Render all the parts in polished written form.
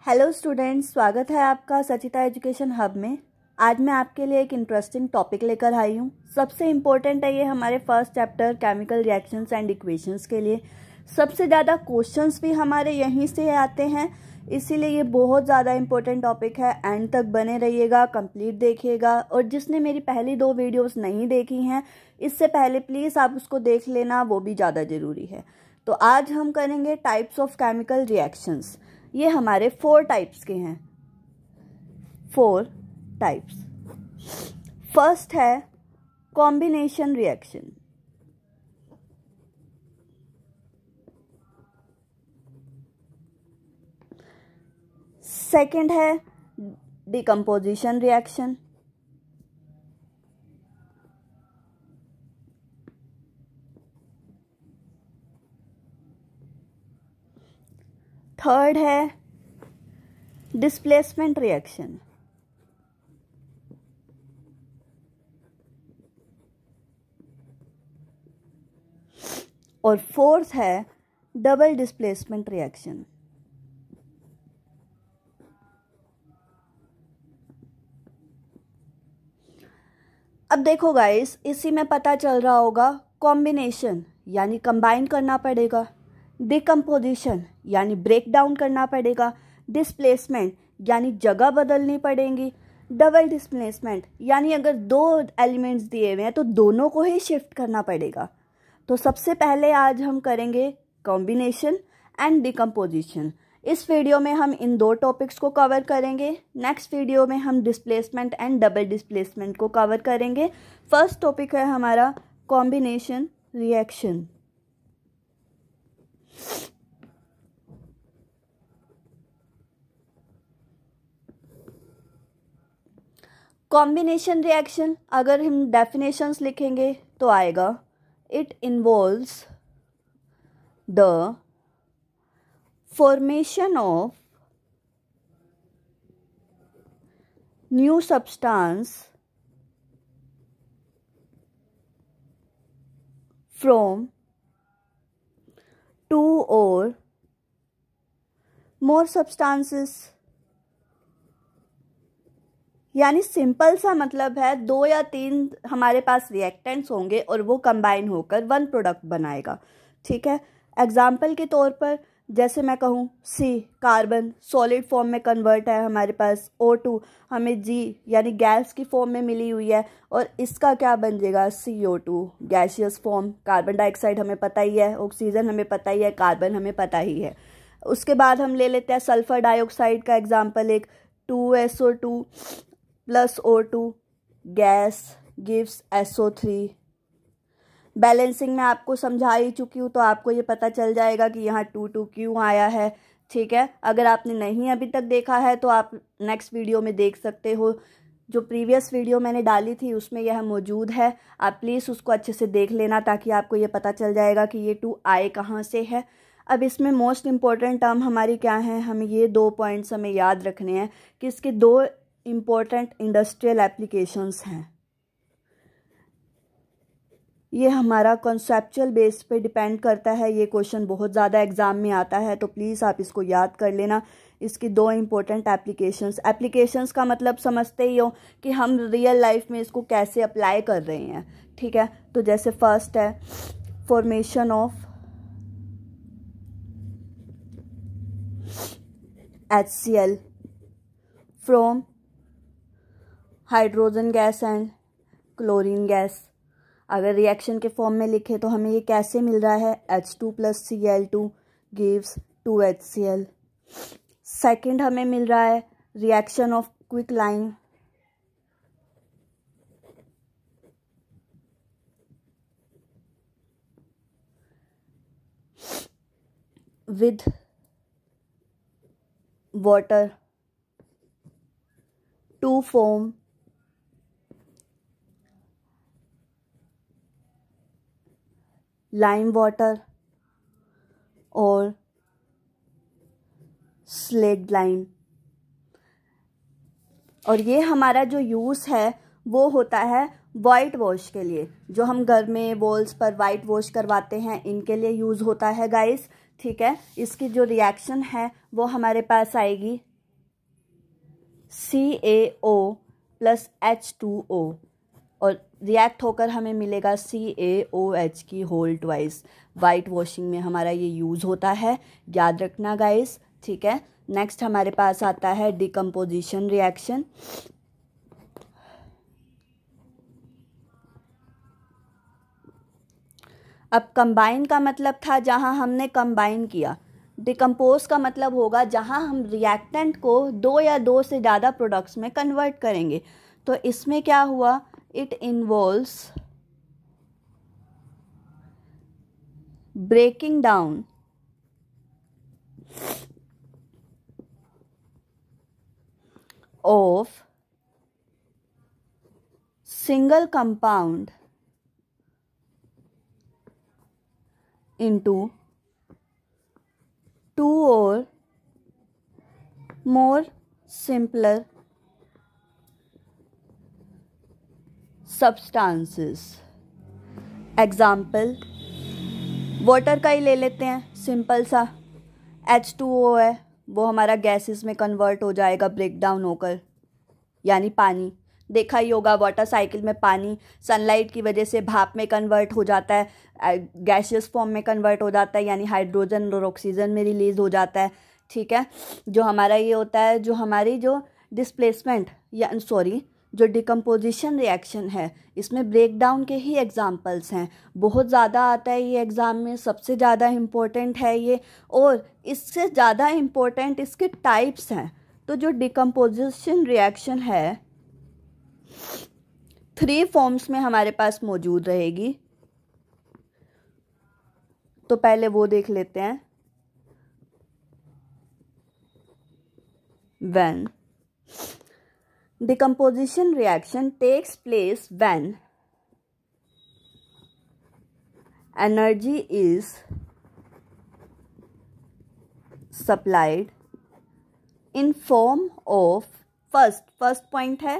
Hello students, स्वागत है आपका सचिता एजुकेशन हब में। आज मैं आपके लिए एक इंटरेस्टिंग टॉपिक लेकर आई हूँ। सबसे इम्पोर्टेंट है ये हमारे first chapter chemical reactions and equations के लिए। सबसे ज़्यादा क्वेश्चंस भी हमारे यहीं से आते हैं, इसीलिए ये बहुत ज़्यादा इम्पोर्टेंट टॉपिक है। एंड तक बने रहिएगा, कंप्लीट देखिएगा। और जिसने मेरी पहली 2 वीडियोज़ नहीं देखी हैं, इससे पहले प्लीज़ आप उसको देख लेना, वो भी ज़्यादा ज़रूरी है। तो आज हम करेंगे टाइप्स ऑफ केमिकल रिएक्शंस। ये हमारे 4 टाइप्स के हैं, 4 टाइप्स। फर्स्ट है कॉम्बिनेशन रिएक्शन। सेकंड है डिकम्पोजिशन रिएक्शन। थर्ड है डिस्प्लेसमेंट रिएक्शन। और फोर्थ है डबल डिस्प्लेसमेंट रिएक्शन। अब देखो गाइस, इसी में पता चल रहा होगा कॉम्बिनेशन यानी कंबाइन करना पड़ेगा, डिकम्पोजिशन यानी ब्रेक डाउन करना पड़ेगा, डिस्प्लेसमेंट यानी जगह बदलनी पड़ेगी, डबल डिस्प्लेसमेंट यानी अगर 2 एलिमेंट्स दिए हुए हैं तो दोनों को ही शिफ्ट करना पड़ेगा। तो सबसे पहले आज हम करेंगे कॉम्बिनेशन एंड डिकम्पोजिशन। इस वीडियो में हम इन 2 टॉपिक्स को कवर करेंगे। नेक्स्ट वीडियो में हम डिस्प्लेसमेंट एंड डबल डिस्प्लेसमेंट को कवर करेंगे। फर्स्ट टॉपिक है हमारा कॉम्बिनेशन रिएक्शन। कॉम्बिनेशन रिएक्शन अगर हम डेफिनेशंस लिखेंगे तो आएगा, it involves the formation of new substance from 2 or more substances। यानी सिंपल सा मतलब है 2 या 3 हमारे पास रिएक्टेंट्स होंगे और वो कंबाइन होकर 1 प्रोडक्ट बनाएगा। ठीक है, एग्जाम्पल के तौर पर जैसे मैं कहूँ C कार्बन सॉलिड फॉर्म में कन्वर्ट है हमारे पास, O2 हमें G यानी गैस की फॉर्म में मिली हुई है, और इसका क्या बन जाएगा CO2 gaseous form. Carbon dioxide हमें पता ही है, ऑक्सीजन हमें पता ही है, कार्बन हमें पता ही है। उसके बाद हम ले लेते हैं सल्फर डाइऑक्साइड का एग्जाम्पल, एक 2SO2 plus O2 gas gives SO3। Balancing में आपको समझा ही चुकी हूँ, तो आपको ये पता चल जाएगा कि यहाँ 2 क्यों आया है। ठीक है, अगर आपने नहीं अभी तक देखा है तो आप नेक्स्ट वीडियो में देख सकते हो। जो प्रीवियस वीडियो मैंने डाली थी उसमें यह मौजूद है, आप प्लीज़ उसको अच्छे से देख लेना ताकि आपको ये पता चल जाएगा कि ये 2 आए कहाँ से है। अब इसमें मोस्ट इम्पॉर्टेंट टर्म हमारी क्या है, हमें ये 2 पॉइंट्स हमें याद रखने हैं कि इसके 2 इम्पॉर्टेंट इंडस्ट्रियल एप्लीकेशंस हैं। ये हमारा कॉन्सेप्चुअल बेस पे डिपेंड करता है। ये क्वेश्चन बहुत ज़्यादा एग्जाम में आता है, तो प्लीज़ आप इसको याद कर लेना। इसकी 2 इम्पोर्टेंट एप्लीकेशंस का मतलब समझते ही हो कि हम रियल लाइफ में इसको कैसे अप्लाई कर रहे हैं। ठीक है, तो जैसे फर्स्ट है formation of HCl from hydrogen gas and chlorine gas. अगर रिएक्शन के फॉर्म में लिखे तो हमें ये कैसे मिल रहा है, H2 + Cl2 gives 2HCl। Second हमें मिल रहा है reaction of quicklime with water to form lime water और स्लेट लाइम। और ये हमारा जो यूज़ है वो होता है वाइट वॉश के लिए, जो हम घर में वॉल्स पर वाइट वॉश करवाते हैं, इनके लिए यूज़ होता है गाइस। ठीक है, इसकी जो रिएक्शन है वो हमारे पास आएगी CaO प्लस H2O और रिएक्ट होकर हमें मिलेगा CaOH की होल ट्वाइस। वाइट वॉशिंग में हमारा ये यूज़ होता है, याद रखना गाइस, ठीक है। नेक्स्ट हमारे पास आता है डिकम्पोजिशन रिएक्शन। अब कंबाइन का मतलब था जहाँ हमने कंबाइन किया, डिकम्पोज का मतलब होगा जहाँ हम रिएक्टेंट को 2 या 2 से ज़्यादा प्रोडक्ट्स में कन्वर्ट करेंगे। तो इसमें क्या हुआ, it involves breaking down of single compound into 2 or more simpler substances। Example water का ही ले लेते हैं, सिंपल सा H2O है, वो हमारा गैसेस में कन्वर्ट हो जाएगा ब्रेक डाउन होकर, यानी पानी। देखा ही होगा वाटर साइकिल में पानी सनलाइट की वजह से भाप में कन्वर्ट हो जाता है, गैसियस फॉर्म में कन्वर्ट हो जाता है, यानी हाइड्रोजन और ऑक्सीजन में रिलीज हो जाता है, ठीक है। जो हमारा ये होता है, जो हमारी जो डिस्प्लेसमेंट या जो डिकम्पोजिशन रिएक्शन है, इसमें ब्रेक डाउन के ही एग्जाम्पल्स हैं। बहुत ज़्यादा आता है ये एग्ज़ाम में, सबसे ज़्यादा इम्पोर्टेंट है ये, और इससे ज़्यादा इम्पोर्टेंट इसके टाइप्स हैं। तो जो डिकम्पोजिशन रिएक्शन है 3 फॉर्म्स में हमारे पास मौजूद रहेगी। तो पहले वो देख लेते हैं। When decomposition reaction takes place when energy is supplied in form of first point है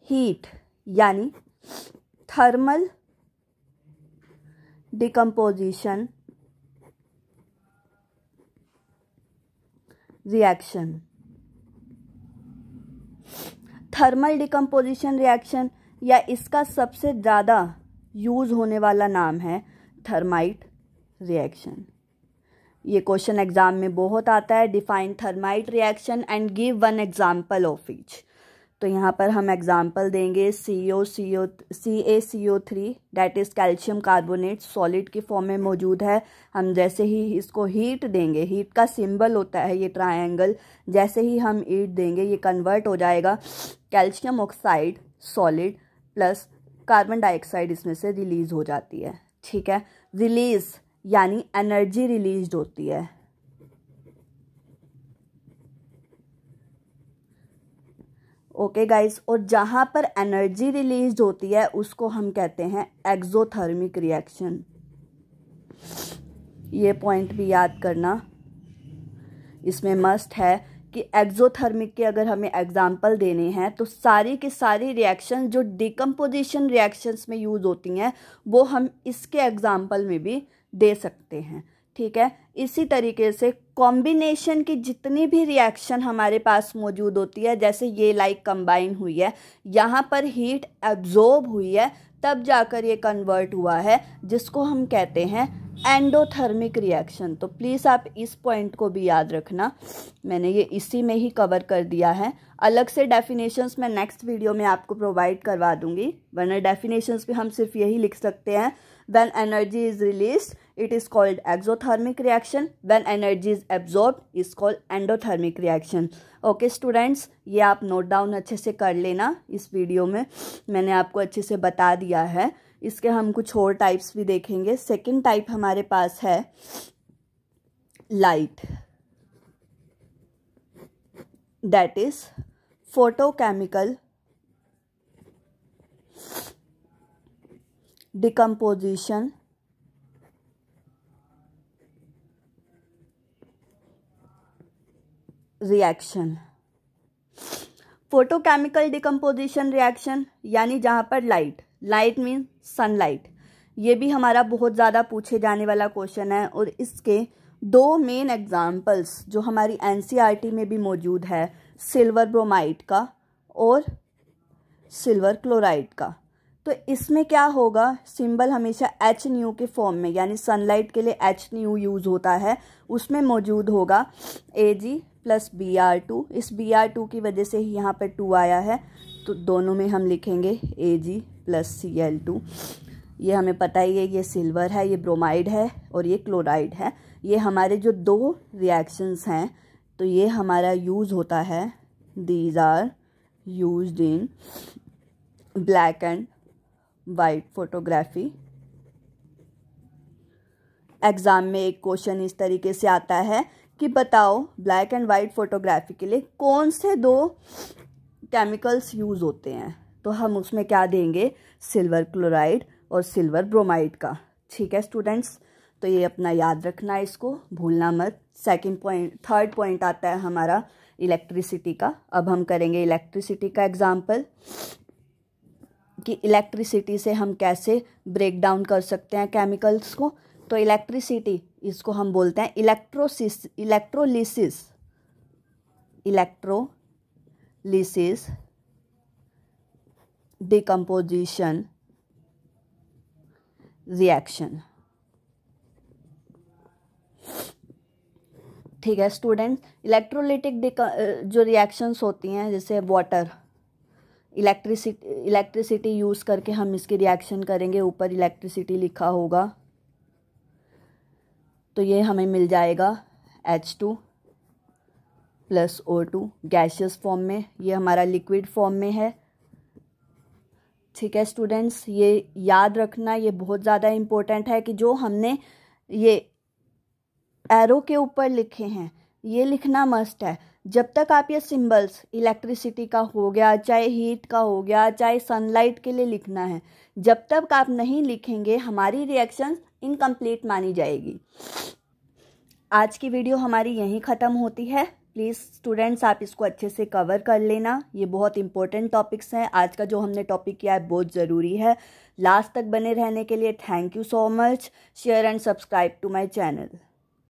हीट यानी thermal decomposition reaction. Thermal decomposition reaction या इसका सबसे ज़्यादा यूज़ होने वाला नाम है थर्माइट रिएक्शन। ये क्वेश्चन एग्जाम में बहुत आता है, define thermite reaction and give 1 example of each. तो यहाँ पर हम एग्जाम्पल देंगे CaCO3 that is calcium carbonate, solid की फॉर्म में मौजूद है। हम जैसे ही इसको हीट देंगे, हीट का सिंबल होता है ये ट्रायंगल, जैसे ही हम हीट देंगे ये कन्वर्ट हो जाएगा calcium oxide solid plus carbon dioxide इसमें से रिलीज़ हो जाती है, ठीक है। रिलीज़ यानी एनर्जी रिलीज होती है। ओके गाइस, और जहाँ पर एनर्जी रिलीज होती है उसको हम कहते हैं एक्सोथर्मिक रिएक्शन। ये पॉइंट भी याद करना इसमें मस्ट है कि एक्सोथर्मिक के अगर हमें एग्जाम्पल देने हैं तो सारी की सारी रिएक्शन जो डिकम्पोजिशन रिएक्शंस में यूज़ होती हैं वो हम इसके एग्जाम्पल में भी दे सकते हैं, ठीक है। इसी तरीके से कॉम्बिनेशन की जितनी भी रिएक्शन हमारे पास मौजूद होती है, जैसे ये लाइक कंबाइन हुई है, यहाँ पर हीट एब्जॉर्ब हुई है तब जाकर ये कन्वर्ट हुआ है, जिसको हम कहते हैं एंडोथर्मिक रिएक्शन। तो प्लीज़ आप इस पॉइंट को भी याद रखना, मैंने ये इसी में ही कवर कर दिया है। अलग से डेफिनेशंस मैं नेक्स्ट वीडियो में आपको प्रोवाइड करवा दूंगी, वरना डेफिनेशंस भी हम सिर्फ यही लिख सकते हैं, when energy is released it is called exothermic reaction, when energy is absorbed is called endothermic reaction। Okay students, ये आप नोट डाउन अच्छे से कर लेना, इस वीडियो में मैंने आपको अच्छे से बता दिया है। इसके हम कुछ और टाइप्स भी देखेंगे। सेकंड टाइप हमारे पास है light, that is photochemical decomposition reaction. Photochemical decomposition reaction यानी जहाँ पर लाइट मीन्स सनलाइट, ये भी हमारा बहुत ज़्यादा पूछे जाने वाला क्वेश्चन है और इसके दो मेन एग्जाम्पल्स जो हमारी एनसीईआरटी में भी मौजूद है, सिल्वर ब्रोमाइड का और सिल्वर क्लोराइड का। तो इसमें क्या होगा, सिंबल हमेशा HNu के फॉर्म में, यानी सनलाइट के लिए HNu यूज़ होता है, उसमें मौजूद होगा Ag + Br2। इस Br2 की वजह से ही यहाँ पर 2 आया है, तो दोनों में हम लिखेंगे Ag + Cl2। ये हमें पता ही है, ये सिल्वर है, ये ब्रोमाइड है और ये क्लोराइड है। ये हमारे जो दो रिएक्शंस हैं, तो ये हमारा यूज़ होता है, these are used in black and white photography. Exam में एक क्वेश्चन इस तरीके से आता है कि बताओ ब्लैक एंड वाइट फोटोग्राफी के लिए कौन से दो केमिकल्स यूज़ होते हैं, तो हम उसमें क्या देंगे, सिल्वर क्लोराइड और सिल्वर ब्रोमाइड का। ठीक है स्टूडेंट्स, तो ये अपना याद रखना है, इसको भूलना मत। थर्ड पॉइंट आता है हमारा इलेक्ट्रिसिटी का। अब हम करेंगे इलेक्ट्रिसिटी का एग्जाम्पल कि इलेक्ट्रिसिटी से हम कैसे ब्रेक डाउन कर सकते हैं केमिकल्स को। तो इलेक्ट्रिसिटी, इसको हम बोलते हैं इलेक्ट्रोलिसिस, डिकम्पोजिशन रिएक्शन। ठीक है स्टूडेंट, इलेक्ट्रोलिटिक जो रिएक्शंस होती हैं, जैसे वाटर, इलेक्ट्रिसिटी यूज़ करके हम इसकी रिएक्शन करेंगे, ऊपर इलेक्ट्रिसिटी लिखा होगा, तो ये हमें मिल जाएगा H2 + O2 गैसियस फॉर्म में, ये हमारा लिक्विड फॉर्म में है। ठीक है स्टूडेंट्स, ये याद रखना, ये बहुत ज़्यादा इम्पोर्टेंट है कि जो हमने ये एरो के ऊपर लिखे हैं, ये लिखना मस्ट है। जब तक आप ये सिंबल्स, इलेक्ट्रिसिटी का हो गया, चाहे हीट का हो गया, चाहे सनलाइट के लिए लिखना है, जब तक आप नहीं लिखेंगे हमारी रिएक्शन इनकम्प्लीट मानी जाएगी। आज की वीडियो हमारी यहीं ख़त्म होती है। प्लीज़ स्टूडेंट्स, आप इसको अच्छे से कवर कर लेना, ये बहुत इंपॉर्टेंट टॉपिक्स हैं। आज का जो हमने टॉपिक किया है बहुत ज़रूरी है। लास्ट तक बने रहने के लिए thank you so much. Share and subscribe to my channel.